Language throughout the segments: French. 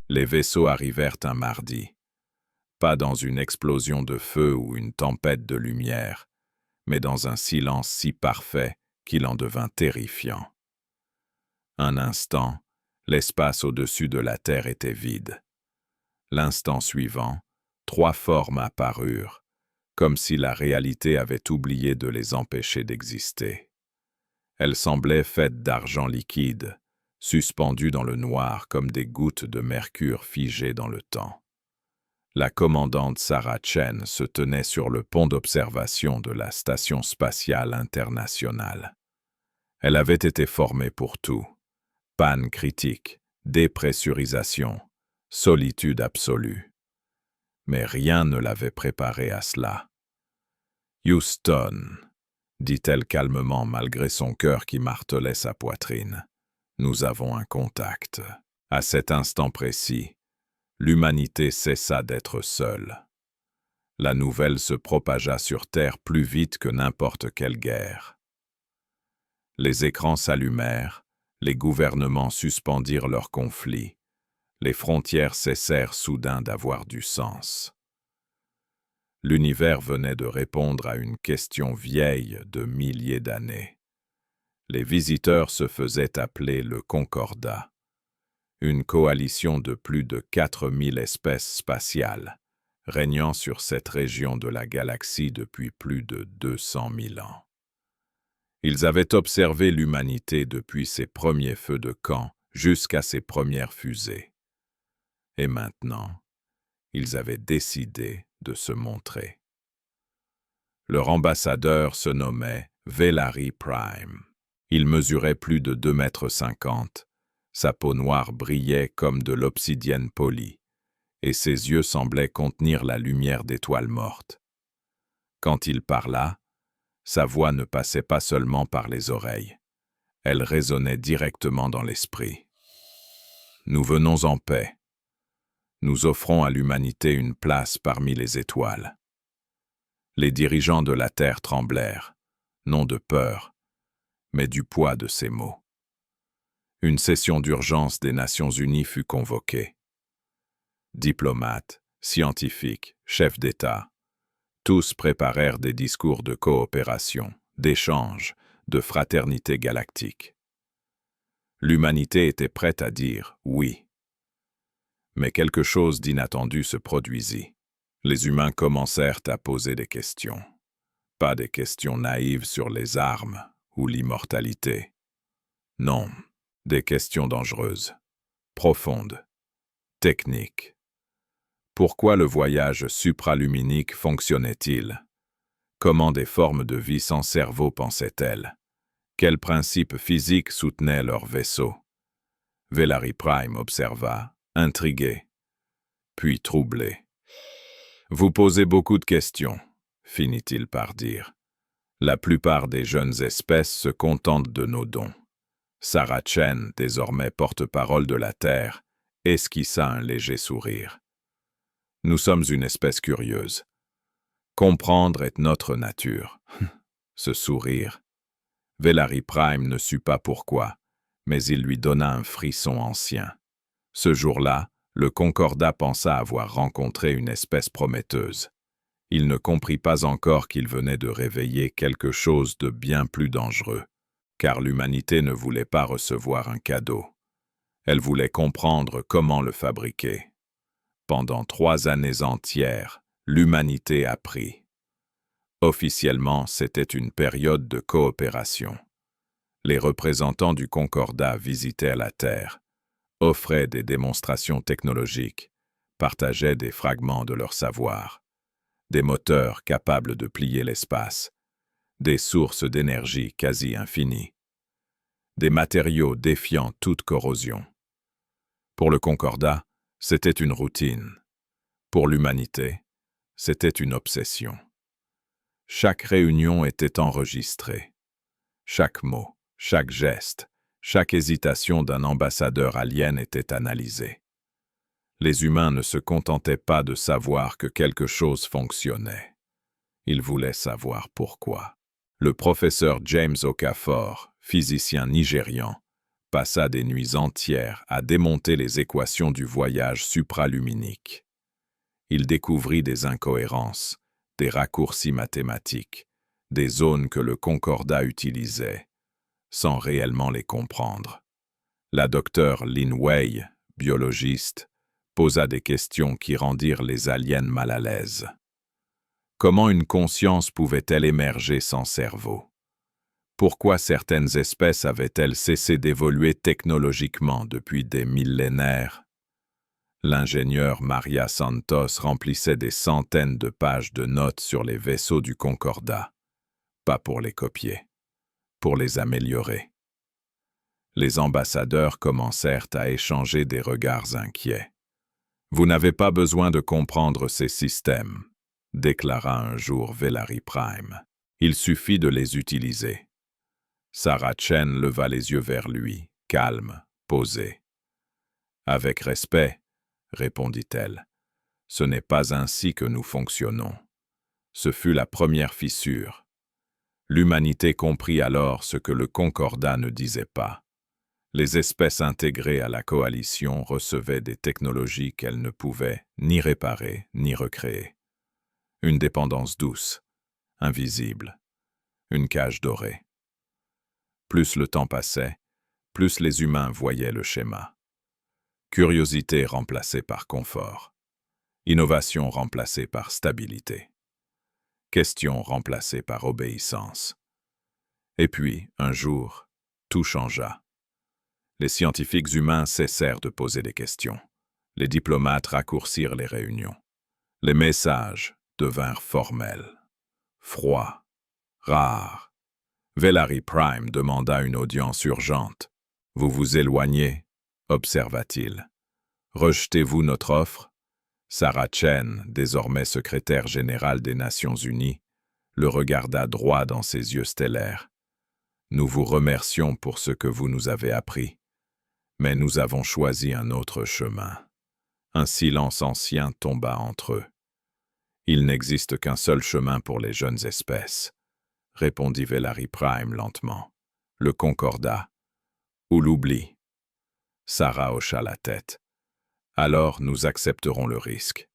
Les vaisseaux arrivèrent un mardi, pas dans une explosion de feu ou une tempête de lumière, mais dans un silence si parfait qu'il en devint terrifiant. Un instant, l'espace au-dessus de la Terre était vide. L'instant suivant, 3 formes apparurent, comme si la réalité avait oublié de les empêcher d'exister. Elles semblaient faites d'argent liquide, suspendues dans le noir comme des gouttes de mercure figées dans le temps. La commandante Sarah Chen se tenait sur le pont d'observation de la Station spatiale internationale. Elle avait été formée pour tout. Panne critique, dépressurisation, solitude absolue. Mais rien ne l'avait préparée à cela. « Houston », dit-elle calmement malgré son cœur qui martelait sa poitrine. « Nous avons un contact. » À cet instant précis, l'humanité cessa d'être seule. La nouvelle se propagea sur Terre plus vite que n'importe quelle guerre. Les écrans s'allumèrent, les gouvernements suspendirent leurs conflits, les frontières cessèrent soudain d'avoir du sens. L'univers venait de répondre à une question vieille de milliers d'années. Les visiteurs se faisaient appeler le Concordat, une coalition de plus de 4000 espèces spatiales, régnant sur cette région de la galaxie depuis plus de 200 000 ans. Ils avaient observé l'humanité depuis ses premiers feux de camp jusqu'à ses premières fusées. Et maintenant, ils avaient décidé de se montrer. Leur ambassadeur se nommait Velari Prime. Il mesurait plus de 2,50 m. Sa peau noire brillait comme de l'obsidienne polie, et ses yeux semblaient contenir la lumière d'étoiles mortes. Quand il parla, sa voix ne passait pas seulement par les oreilles. Elle résonnait directement dans l'esprit. « Nous venons en paix. Nous offrons à l'humanité une place parmi les étoiles. » Les dirigeants de la Terre tremblèrent, non de peur, mais du poids de ces mots. Une session d'urgence des Nations Unies fut convoquée. Diplomates, scientifiques, chefs d'État, tous préparèrent des discours de coopération, d'échange, de fraternité galactique. L'humanité était prête à dire « oui ». Mais quelque chose d'inattendu se produisit. Les humains commencèrent à poser des questions. Pas des questions naïves sur les armes ou l'immortalité. Non, des questions dangereuses, profondes, techniques. Pourquoi le voyage supraluminique fonctionnait-il? Comment des formes de vie sans cerveau pensaient-elles? Quels principes physiques soutenaient leur vaisseau? Velari Prime observa, intrigué, puis troublé. « Vous posez beaucoup de questions, » finit-il par dire. « La plupart des jeunes espèces se contentent de nos dons. » Sarah Chen, désormais porte-parole de la Terre, esquissa un léger sourire. « Nous sommes une espèce curieuse. Comprendre est notre nature. » Ce sourire. Velari Prime ne sut pas pourquoi, mais il lui donna un frisson ancien. Ce jour-là, le Concordat pensa avoir rencontré une espèce prometteuse. Il ne comprit pas encore qu'il venait de réveiller quelque chose de bien plus dangereux, car l'humanité ne voulait pas recevoir un cadeau. Elle voulait comprendre comment le fabriquer. Pendant 3 années entières, l'humanité apprit. Officiellement, c'était une période de coopération. Les représentants du Concordat visitaient la Terre, offraient des démonstrations technologiques, partageaient des fragments de leur savoir, des moteurs capables de plier l'espace, des sources d'énergie quasi infinies, des matériaux défiant toute corrosion. Pour le Concordat, c'était une routine. Pour l'humanité, c'était une obsession. Chaque réunion était enregistrée. Chaque mot, chaque geste, chaque hésitation d'un ambassadeur alien était analysée. Les humains ne se contentaient pas de savoir que quelque chose fonctionnait. Ils voulaient savoir pourquoi. Le professeur James Okafor, physicien nigérian, passa des nuits entières à démonter les équations du voyage supraluminique. Il découvrit des incohérences, des raccourcis mathématiques, des zones que le Concordat utilisait, sans réellement les comprendre. La docteure Lin Wei, biologiste, posa des questions qui rendirent les aliens mal à l'aise. Comment une conscience pouvait-elle émerger sans cerveau? Pourquoi certaines espèces avaient-elles cessé d'évoluer technologiquement depuis des millénaires? L'ingénieur Maria Santos remplissait des centaines de pages de notes sur les vaisseaux du Concordat, pas pour les copier, pour les améliorer. Les ambassadeurs commencèrent à échanger des regards inquiets. « Vous n'avez pas besoin de comprendre ces systèmes », déclara un jour Velari Prime. « Il suffit de les utiliser. » Sarah Chen leva les yeux vers lui, calme, posée. « Avec respect, » répondit-elle, « ce n'est pas ainsi que nous fonctionnons. » Ce fut la première fissure. L'humanité comprit alors ce que le Concordat ne disait pas. Les espèces intégrées à la coalition recevaient des technologies qu'elles ne pouvaient ni réparer ni recréer. Une dépendance douce, invisible, une cage dorée. Plus le temps passait, plus les humains voyaient le schéma. Curiosité remplacée par confort. Innovation remplacée par stabilité. Question remplacée par obéissance. Et puis, un jour, tout changea. Les scientifiques humains cessèrent de poser des questions. Les diplomates raccourcirent les réunions. Les messages devinrent formels, froids, rares. Velari Prime demanda une audience urgente. « Vous vous éloignez ?» observa-t-il. « Rejetez-vous notre offre ?» Sarah Chen, désormais secrétaire générale des Nations Unies, le regarda droit dans ses yeux stellaires. « Nous vous remercions pour ce que vous nous avez appris, mais nous avons choisi un autre chemin. » Un silence ancien tomba entre eux. « Il n'existe qu'un seul chemin pour les jeunes espèces, » répondit Velari Prime lentement. « Le Concordat, ou l'oubli. » Sarah hocha la tête. « Alors nous accepterons le risque. »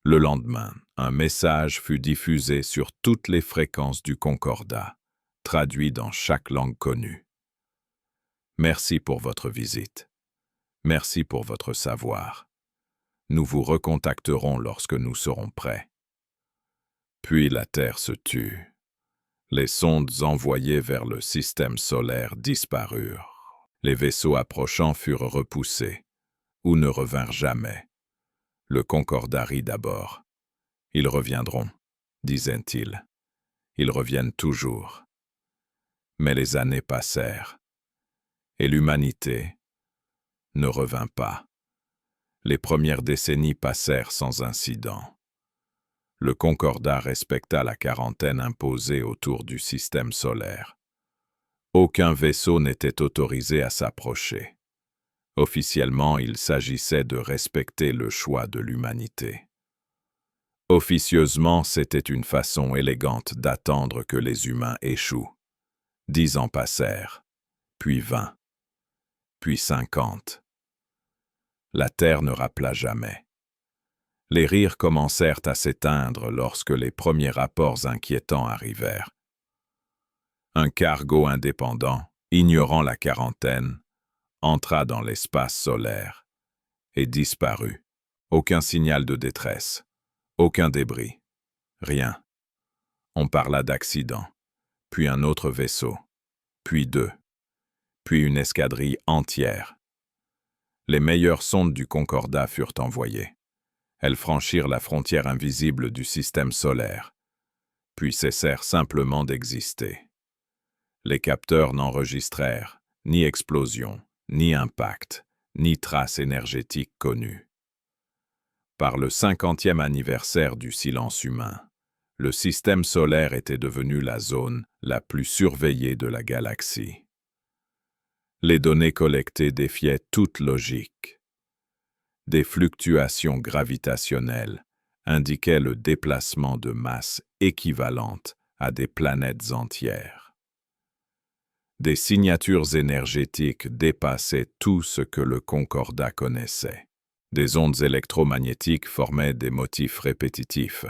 Le lendemain, un message fut diffusé sur toutes les fréquences du Concordat, traduit dans chaque langue connue. « Merci pour votre visite. Merci pour votre savoir. Nous vous recontacterons lorsque nous serons prêts. » Puis la Terre se tut. Les sondes envoyées vers le système solaire disparurent. Les vaisseaux approchants furent repoussés, ou ne revinrent jamais. Le Concordat rit d'abord. « Ils reviendront, » disait-il. « Ils reviennent toujours. » Mais les années passèrent, et l'humanité ne revint pas. Les premières décennies passèrent sans incident. Le Concordat respecta la quarantaine imposée autour du système solaire. Aucun vaisseau n'était autorisé à s'approcher. Officiellement, il s'agissait de respecter le choix de l'humanité. Officieusement, c'était une façon élégante d'attendre que les humains échouent. 10 ans passèrent, puis 20, puis 50. La Terre ne rappela jamais. Les rires commencèrent à s'éteindre lorsque les premiers rapports inquiétants arrivèrent. Un cargo indépendant, ignorant la quarantaine, entra dans l'espace solaire et disparut. Aucun signal de détresse, aucun débris, rien. On parla d'accident, puis un autre vaisseau, puis 2, puis une escadrille entière. Les meilleures sondes du Concordat furent envoyées. Elles franchirent la frontière invisible du système solaire, puis cessèrent simplement d'exister. Les capteurs n'enregistrèrent ni explosion, ni impact, ni trace énergétique connue. Par le 50e anniversaire du silence humain, le système solaire était devenu la zone la plus surveillée de la galaxie. Les données collectées défiaient toute logique. Des fluctuations gravitationnelles indiquaient le déplacement de masses équivalentes à des planètes entières. Des signatures énergétiques dépassaient tout ce que le Concordat connaissait. Des ondes électromagnétiques formaient des motifs répétitifs,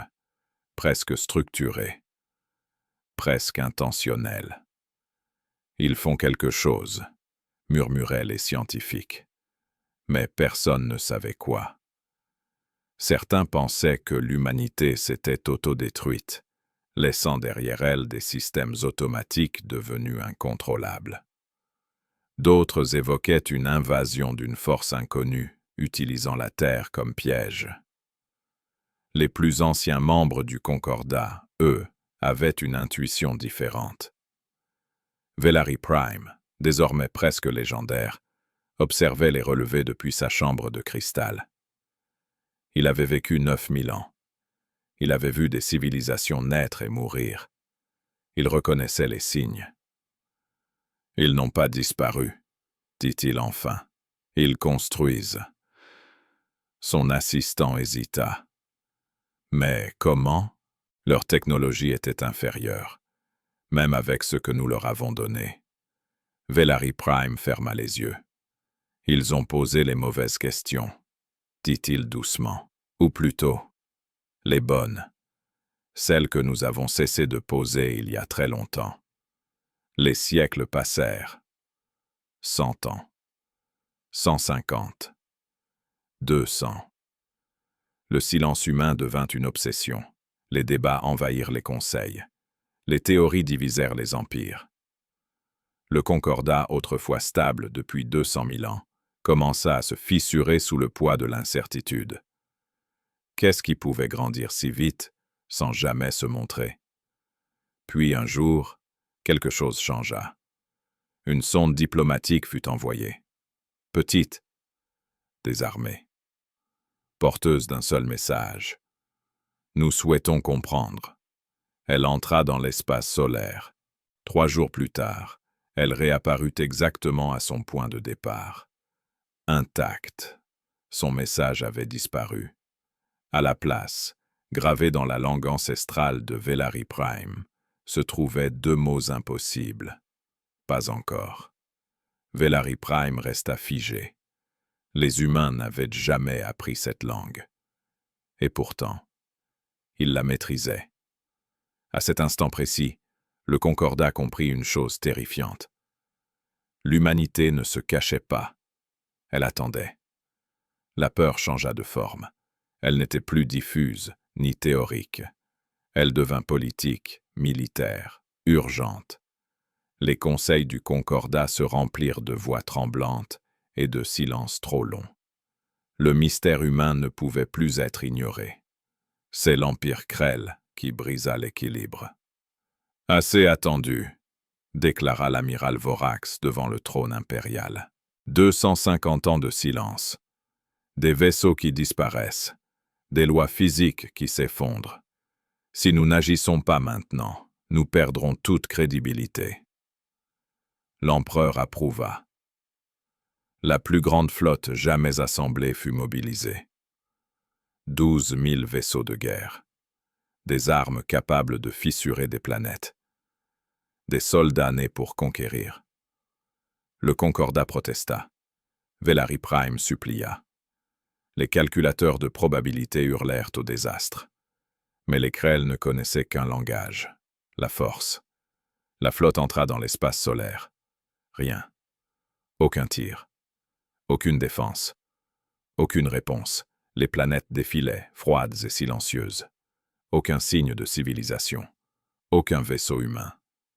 presque structurés, presque intentionnels. Ils font quelque chose, murmuraient les scientifiques. Mais personne ne savait quoi. Certains pensaient que l'humanité s'était autodétruite, laissant derrière elle des systèmes automatiques devenus incontrôlables. D'autres évoquaient une invasion d'une force inconnue, utilisant la Terre comme piège. Les plus anciens membres du Concordat, eux, avaient une intuition différente. Velari Prime, désormais presque légendaire, observait les relevés depuis sa chambre de cristal. Il avait vécu 9000 ans. Il avait vu des civilisations naître et mourir. Il reconnaissait les signes. « Ils n'ont pas disparu », dit-il enfin. « Ils construisent. » Son assistant hésita. Mais comment? Leur technologie était inférieure, même avec ce que nous leur avons donné. Velari Prime ferma les yeux. Ils ont posé les mauvaises questions, dit-il doucement. Ou plutôt, les bonnes. Celles que nous avons cessé de poser il y a très longtemps. Les siècles passèrent. 100 ans. 150. 200. Le silence humain devint une obsession. Les débats envahirent les conseils. Les théories divisèrent les empires. Le Concordat, autrefois stable depuis 200 000 ans, commença à se fissurer sous le poids de l'incertitude. Qu'est-ce qui pouvait grandir si vite, sans jamais se montrer? Puis un jour, quelque chose changea. Une sonde diplomatique fut envoyée. Petite, désarmée, porteuse d'un seul message. Nous souhaitons comprendre. Elle entra dans l'espace solaire. 3 jours plus tard, elle réapparut exactement à son point de départ. Intacte. Son message avait disparu. À la place, gravé dans la langue ancestrale de Velari Prime, se trouvaient 2 mots impossibles. Pas encore. Velari Prime resta figé. Les humains n'avaient jamais appris cette langue. Et pourtant, il la maîtrisait. À cet instant précis, le Concordat comprit une chose terrifiante. L'humanité ne se cachait pas. Elle attendait. La peur changea de forme. Elle n'était plus diffuse, ni théorique. Elle devint politique, militaire, urgente. Les conseils du Concordat se remplirent de voix tremblantes et de silences trop longs. Le mystère humain ne pouvait plus être ignoré. C'est l'Empire Krell qui brisa l'équilibre. « Assez attendu », déclara l'amiral Vorax devant le trône impérial. 250 ans de silence. Des vaisseaux qui disparaissent. Des lois physiques qui s'effondrent. Si nous n'agissons pas maintenant, nous perdrons toute crédibilité. L'empereur approuva. La plus grande flotte jamais assemblée fut mobilisée. 12 000 vaisseaux de guerre. Des armes capables de fissurer des planètes. Des soldats nés pour conquérir. Le Concordat protesta. Velari Prime supplia. Les calculateurs de probabilité hurlèrent au désastre. Mais les Krell ne connaissaient qu'un langage, la force. La flotte entra dans l'espace solaire. Rien. Aucun tir. Aucune défense. Aucune réponse. Les planètes défilaient, froides et silencieuses. Aucun signe de civilisation. Aucun vaisseau humain.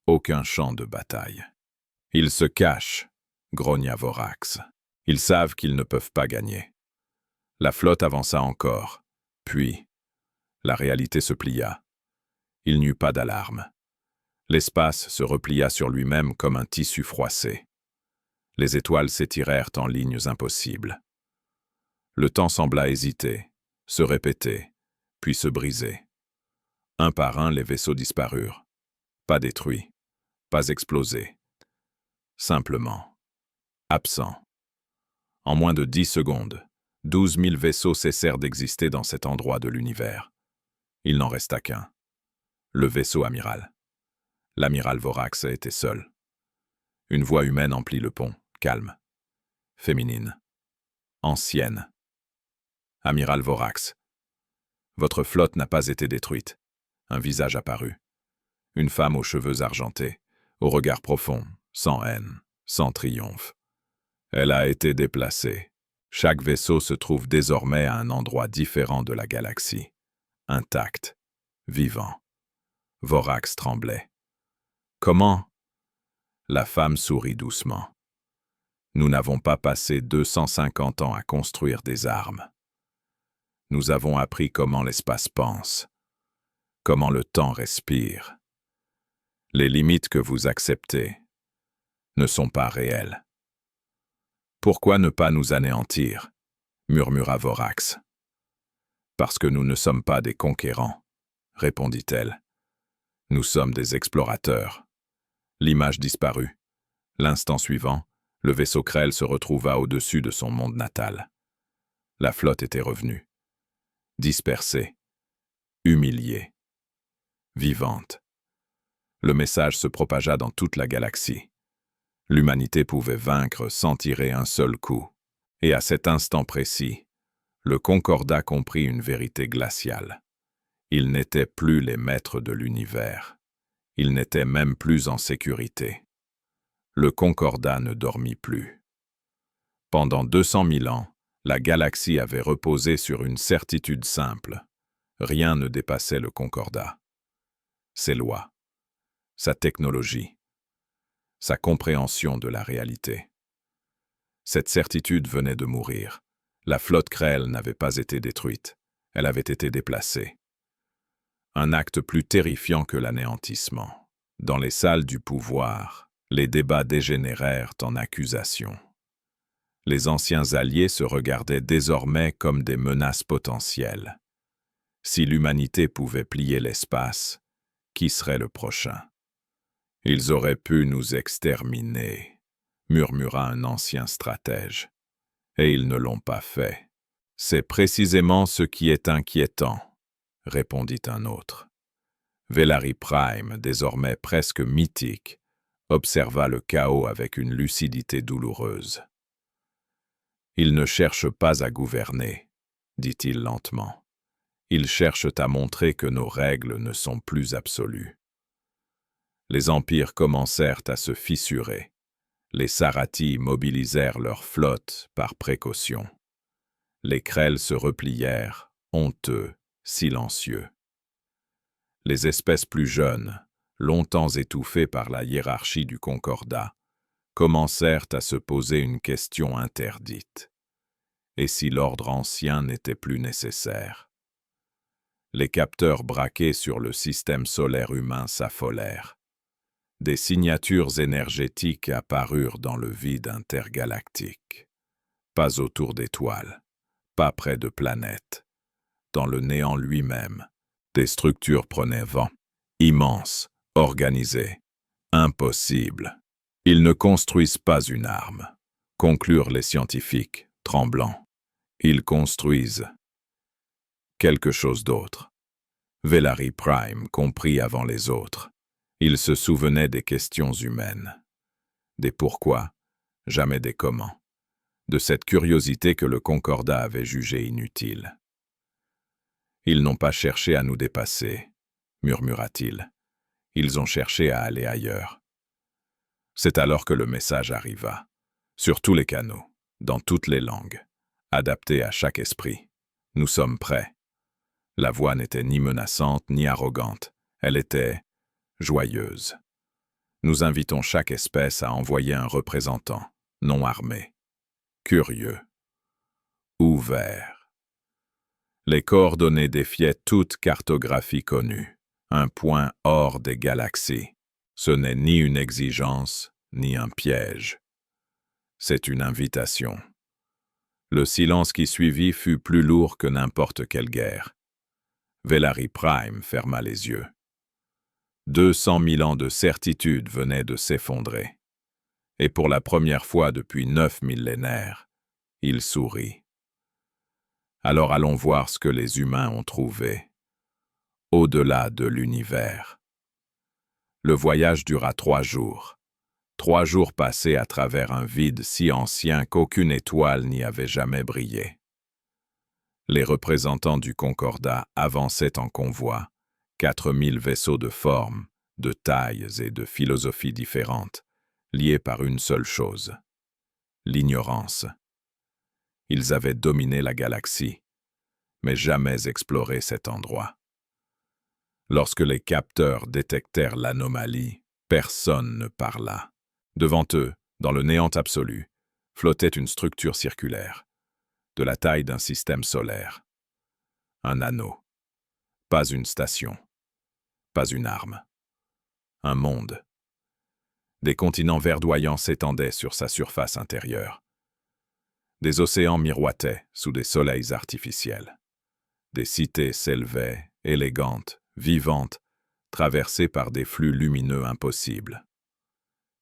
Aucun champ de bataille. Ils se cachent, grogna Vorax. Ils savent qu'ils ne peuvent pas gagner. La flotte avança encore. Puis, la réalité se plia. Il n'y eut pas d'alarme. L'espace se replia sur lui-même comme un tissu froissé. Les étoiles s'étirèrent en lignes impossibles. Le temps sembla hésiter, se répéter, puis se briser. Un par un, les vaisseaux disparurent. Pas détruits, pas explosés. Simplement, absents. En moins de 10 secondes, 12 000 vaisseaux cessèrent d'exister dans cet endroit de l'univers. Il n'en resta qu'un. Le vaisseau amiral. L'amiral Vorax était seul. Une voix humaine emplit le pont, calme, féminine, ancienne. Amiral Vorax, votre flotte n'a pas été détruite. Un visage apparut. Une femme aux cheveux argentés, au regard profond, sans haine, sans triomphe. Elle a été déplacée. Chaque vaisseau se trouve désormais à un endroit différent de la galaxie. Intact, vivant. Vorax tremblait. Comment? La femme sourit doucement. Nous n'avons pas passé 250 ans à construire des armes. Nous avons appris comment l'espace pense, comment le temps respire. Les limites que vous acceptez ne sont pas réelles. Pourquoi ne pas nous anéantir? Murmura Vorax. Parce que nous ne sommes pas des conquérants, répondit-elle. Nous sommes des explorateurs. L'image disparut. L'instant suivant, le vaisseau Krell se retrouva au-dessus de son monde natal. La flotte était revenue. Dispersée, humiliée, vivante. Le message se propagea dans toute la galaxie. L'humanité pouvait vaincre sans tirer un seul coup. Et à cet instant précis, le Concordat comprit une vérité glaciale. Ils n'étaient plus les maîtres de l'univers. Ils n'étaient même plus en sécurité. Le Concordat ne dormit plus. Pendant 200 000 ans, la galaxie avait reposé sur une certitude simple. Rien ne dépassait le Concordat. Ses lois, sa technologie, sa compréhension de la réalité. Cette certitude venait de mourir. La flotte Krell n'avait pas été détruite. Elle avait été déplacée. Un acte plus terrifiant que l'anéantissement. Dans les salles du pouvoir, les débats dégénérèrent en accusations. Les anciens alliés se regardaient désormais comme des menaces potentielles. Si l'humanité pouvait plier l'espace, qui serait le prochain? Ils auraient pu nous exterminer, murmura un ancien stratège. Et ils ne l'ont pas fait. C'est précisément ce qui est inquiétant, répondit un autre. Velari Prime, désormais presque mythique, observa le chaos avec une lucidité douloureuse. Ils ne cherchent pas à gouverner, dit-il lentement. Ils cherchent à montrer que nos règles ne sont plus absolues. Les empires commencèrent à se fissurer. Les Sarati mobilisèrent leur flotte par précaution. Les Krell se replièrent, honteux, silencieux. Les espèces plus jeunes, longtemps étouffées par la hiérarchie du Concordat, commencèrent à se poser une question interdite. Et si l'ordre ancien n'était plus nécessaire? Les capteurs braqués sur le système solaire humain s'affolèrent. Des signatures énergétiques apparurent dans le vide intergalactique. Pas autour d'étoiles, pas près de planètes. Dans le néant lui-même, des structures prenaient vent, immenses, organisées, impossibles. Ils ne construisent pas une arme, conclurent les scientifiques, tremblants. Ils construisent quelque chose d'autre. Velari Prime comprit avant les autres. Il se souvenait des questions humaines. Des pourquoi, jamais des comment. De cette curiosité que le Concordat avait jugée inutile. Ils n'ont pas cherché à nous dépasser, murmura-t-il. Ils ont cherché à aller ailleurs. C'est alors que le message arriva, sur tous les canaux, dans toutes les langues, adapté à chaque esprit. Nous sommes prêts. La voix n'était ni menaçante ni arrogante, elle était joyeuse. Nous invitons chaque espèce à envoyer un représentant, non armé, curieux, ouvert. Les coordonnées défiaient toute cartographie connue, un point hors des galaxies. Ce n'est ni une exigence, ni un piège. C'est une invitation. Le silence qui suivit fut plus lourd que n'importe quelle guerre. Velari Prime ferma les yeux. 200 000 ans de certitude venaient de s'effondrer. Et pour la première fois depuis 9 millénaires, il sourit. Alors allons voir ce que les humains ont trouvé, au-delà de l'univers. Le voyage dura 3 jours. 3 jours passés à travers un vide si ancien qu'aucune étoile n'y avait jamais brillé. Les représentants du Concordat avançaient en convoi, 4000 vaisseaux de formes, de tailles et de philosophies différentes, liés par une seule chose: l'ignorance. Ils avaient dominé la galaxie, mais jamais exploré cet endroit. Lorsque les capteurs détectèrent l'anomalie, personne ne parla. Devant eux, dans le néant absolu, flottait une structure circulaire, de la taille d'un système solaire. Un anneau. Pas une station. Pas une arme. Un monde. Des continents verdoyants s'étendaient sur sa surface intérieure. Des océans miroitaient sous des soleils artificiels. Des cités s'élevaient, élégantes, vivantes, traversées par des flux lumineux impossibles.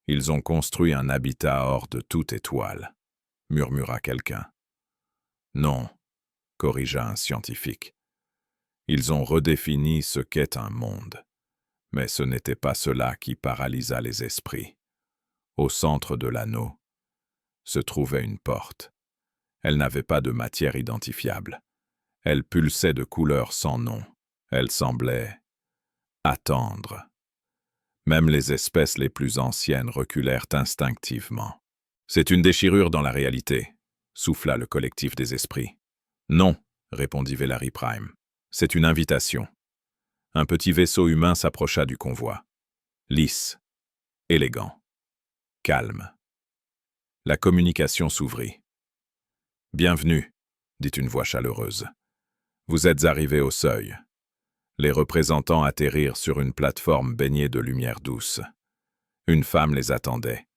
Ils ont construit un habitat hors de toute étoile, murmura quelqu'un. Non, corrigea un scientifique. Ils ont redéfini ce qu'est un monde. Mais ce n'était pas cela qui paralysa les esprits. Au centre de l'anneau se trouvait une porte. Elle n'avait pas de matière identifiable. Elle pulsait de couleurs sans nom. Elle semblait attendre. Même les espèces les plus anciennes reculèrent instinctivement. « C'est une déchirure dans la réalité », souffla le collectif des esprits. « Non », répondit Velari Prime. « C'est une invitation. » Un petit vaisseau humain s'approcha du convoi. Lisse, élégant, calme. La communication s'ouvrit. « Bienvenue », dit une voix chaleureuse. « Vous êtes arrivés au seuil. » Les représentants atterrirent sur une plateforme baignée de lumière douce. Une femme les attendait,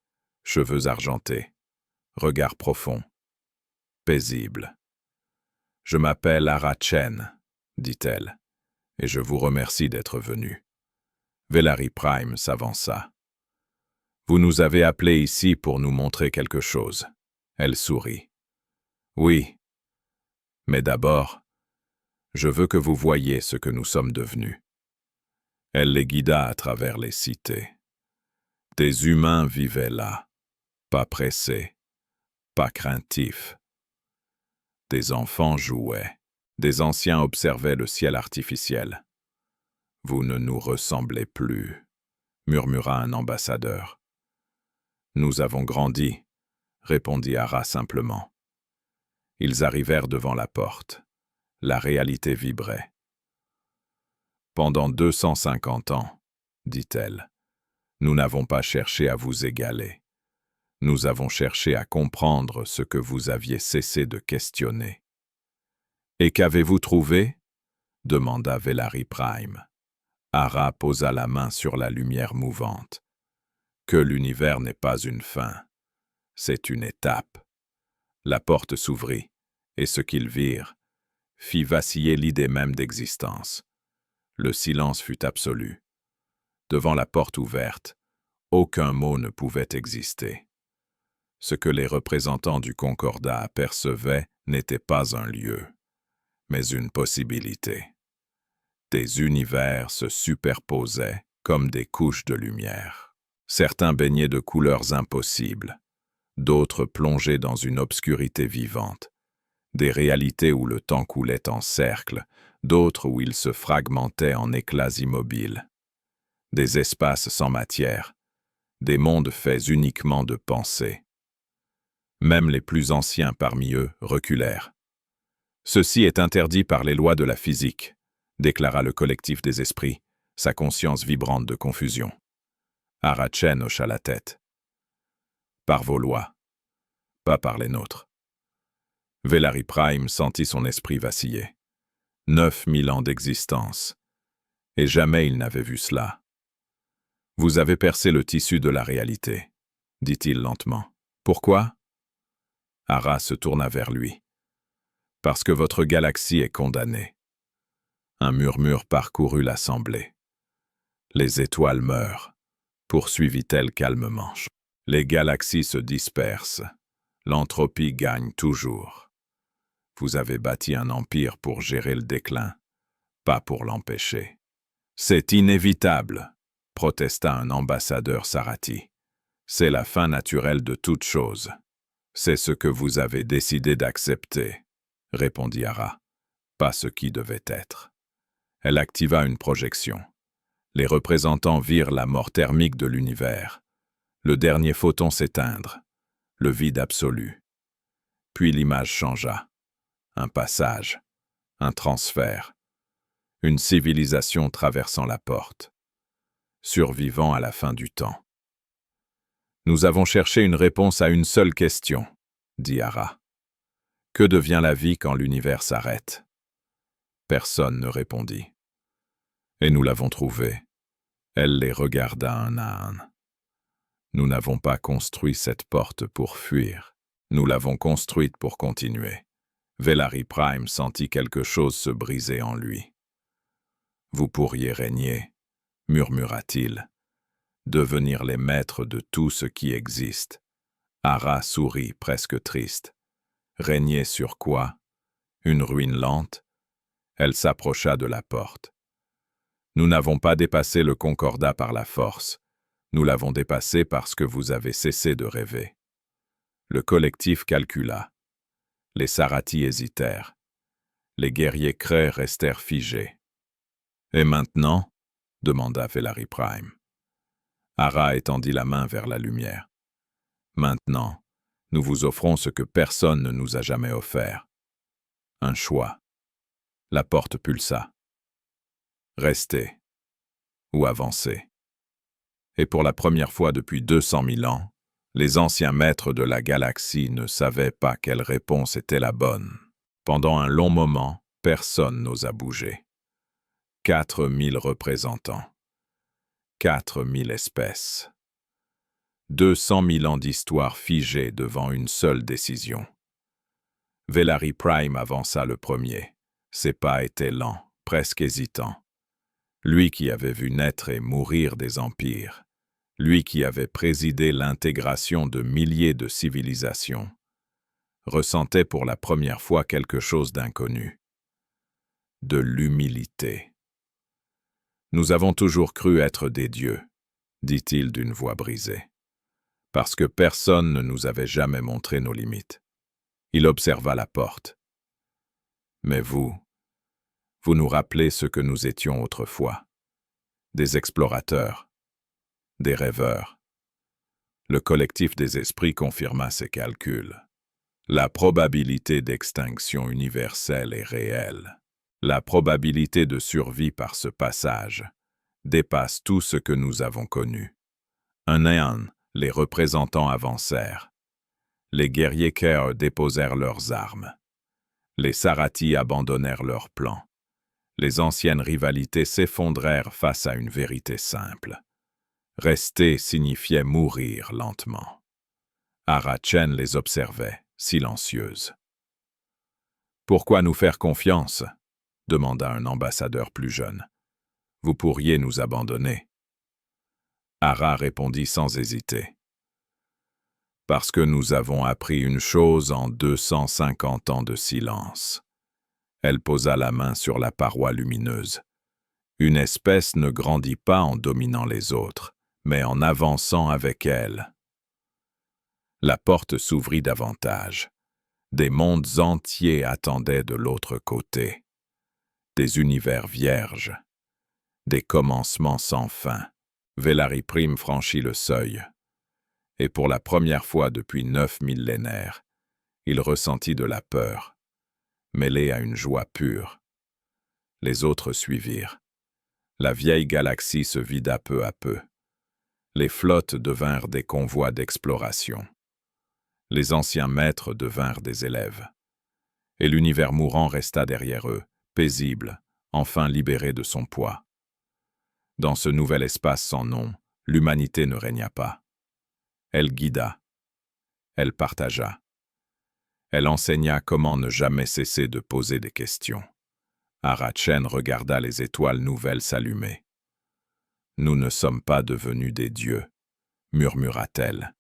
cheveux argentés, regard profond, paisible. « Je m'appelle Ara Chen, dit-elle, et je vous remercie d'être venu. » Velari Prime s'avança. « Vous nous avez appelés ici pour nous montrer quelque chose. » Elle sourit. « Oui, mais d'abord, je veux que vous voyiez ce que nous sommes devenus. » Elle les guida à travers les cités. Des humains vivaient là, pas pressés, pas craintifs. Des enfants jouaient, des anciens observaient le ciel artificiel. « Vous ne nous ressemblez plus, » murmura un ambassadeur. « Nous avons grandi, » répondit Ara simplement. Ils arrivèrent devant la porte. La réalité vibrait. « Pendant 250 ans, dit-elle, nous n'avons pas cherché à vous égaler. Nous avons cherché à comprendre ce que vous aviez cessé de questionner. »« Et qu'avez-vous trouvé ?» demanda Velari Prime. Ara posa la main sur la lumière mouvante. « Que l'univers n'est pas une fin, c'est une étape. » La porte s'ouvrit, et ce qu'ils virent fit vaciller l'idée même d'existence. Le silence fut absolu. Devant la porte ouverte, aucun mot ne pouvait exister. Ce que les représentants du Concordat apercevaient n'était pas un lieu, mais une possibilité. Des univers se superposaient comme des couches de lumière. Certains baignaient de couleurs impossibles, d'autres plongeaient dans une obscurité vivante. Des réalités où le temps coulait en cercles, d'autres où il se fragmentait en éclats immobiles. Des espaces sans matière, des mondes faits uniquement de pensée. Même les plus anciens parmi eux reculèrent. « Ceci est interdit par les lois de la physique », déclara le collectif des esprits, sa conscience vibrante de confusion. Ara Chen hocha la tête. « Par vos lois, pas par les nôtres. » Velari Prime sentit son esprit vaciller. 9000 ans d'existence, et jamais il n'avait vu cela. « Vous avez percé le tissu de la réalité, » dit-il lentement. « Pourquoi ?» Ara se tourna vers lui. « Parce que votre galaxie est condamnée. » Un murmure parcourut l'assemblée. « Les étoiles meurent, » poursuivit-elle calmement. « Les galaxies se dispersent. L'entropie gagne toujours. Vous avez bâti un empire pour gérer le déclin, pas pour l'empêcher. »« C'est inévitable, » protesta un ambassadeur Sarati. C'est la fin naturelle de toute chose. C'est ce que vous avez décidé d'accepter, répondit Ara. Pas ce qui devait être. Elle activa une projection. Les représentants virent la mort thermique de l'univers. Le dernier photon s'éteindre. Le vide absolu. Puis l'image changea. Un passage. Un transfert. Une civilisation traversant la porte. Survivant à la fin du temps. Nous avons cherché une réponse à une seule question, dit Ara. Que devient la vie quand l'univers s'arrête? Personne ne répondit. Et nous l'avons trouvée. Elle les regarda un à un. Nous n'avons pas construit cette porte pour fuir. Nous l'avons construite pour continuer. Velari Prime sentit quelque chose se briser en lui. Vous pourriez régner, murmura-t-il, devenir les maîtres de tout ce qui existe. Ara sourit, presque triste. Régner sur quoi? Une ruine lente? Elle s'approcha de la porte. Nous n'avons pas dépassé le concordat par la force. Nous l'avons dépassé parce que vous avez cessé de rêver. Le collectif calcula. Les Sarathi hésitèrent. Les guerriers craies restèrent figés. Et maintenant? Demanda Velari Prime. Ara étendit la main vers la lumière. Maintenant, nous vous offrons ce que personne ne nous a jamais offert. Un choix. La porte pulsa. Rester. Ou avancer. Et pour la première fois depuis 200 000 ans, les anciens maîtres de la galaxie ne savaient pas quelle réponse était la bonne. Pendant un long moment, personne n'osa bouger. 4000 représentants. 4000 espèces. 200 000 ans d'histoire figée devant une seule décision. Velari Prime avança le premier. Ses pas étaient lents, presque hésitants. Lui qui avait vu naître et mourir des empires. Lui qui avait présidé l'intégration de milliers de civilisations, ressentait pour la première fois quelque chose d'inconnu. De l'humilité. Nous avons toujours cru être des dieux, dit-il d'une voix brisée, parce que personne ne nous avait jamais montré nos limites. Il observa la porte. Mais vous nous rappelez ce que nous étions autrefois. Des explorateurs. Des rêveurs. Le collectif des esprits confirma ses calculs. La probabilité d'extinction universelle est réelle. La probabilité de survie par ce passage dépasse tout ce que nous avons connu. Un à un, les représentants avancèrent. Les guerriers Kerr déposèrent leurs armes. Les Sarathi abandonnèrent leurs plans. Les anciennes rivalités s'effondrèrent face à une vérité simple. Rester signifiait mourir lentement. Ara Chen les observait, silencieuse. « Pourquoi nous faire confiance ?» demanda un ambassadeur plus jeune. « Vous pourriez nous abandonner. » Ara répondit sans hésiter. « Parce que nous avons appris une chose en 250 ans de silence. » Elle posa la main sur la paroi lumineuse. « Une espèce ne grandit pas en dominant les autres, mais en avançant avec elle. » La porte s'ouvrit davantage. Des mondes entiers attendaient de l'autre côté. Des univers vierges. Des commencements sans fin. Velari Prime franchit le seuil. Et pour la première fois depuis 9 millénaires, il ressentit de la peur, mêlée à une joie pure. Les autres suivirent. La vieille galaxie se vida peu à peu. Les flottes devinrent des convois d'exploration. Les anciens maîtres devinrent des élèves. Et l'univers mourant resta derrière eux, paisible, enfin libéré de son poids. Dans ce nouvel espace sans nom, l'humanité ne régna pas. Elle guida. Elle partagea. Elle enseigna comment ne jamais cesser de poser des questions. Ara Chen regarda les étoiles nouvelles s'allumer. « Nous ne sommes pas devenus des dieux, » murmura-t-elle.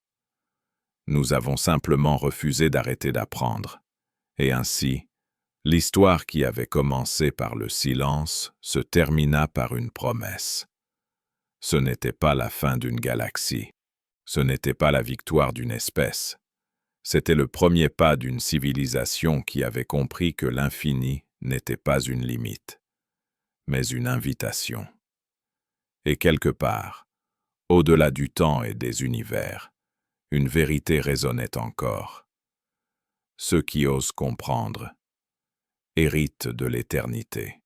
« Nous avons simplement refusé d'arrêter d'apprendre. Et ainsi, l'histoire qui avait commencé par le silence se termina par une promesse. Ce n'était pas la fin d'une galaxie. Ce n'était pas la victoire d'une espèce. C'était le premier pas d'une civilisation qui avait compris que l'infini n'était pas une limite, mais une invitation. Et quelque part, au-delà du temps et des univers, une vérité résonnait encore. Ceux qui osent comprendre héritent de l'éternité.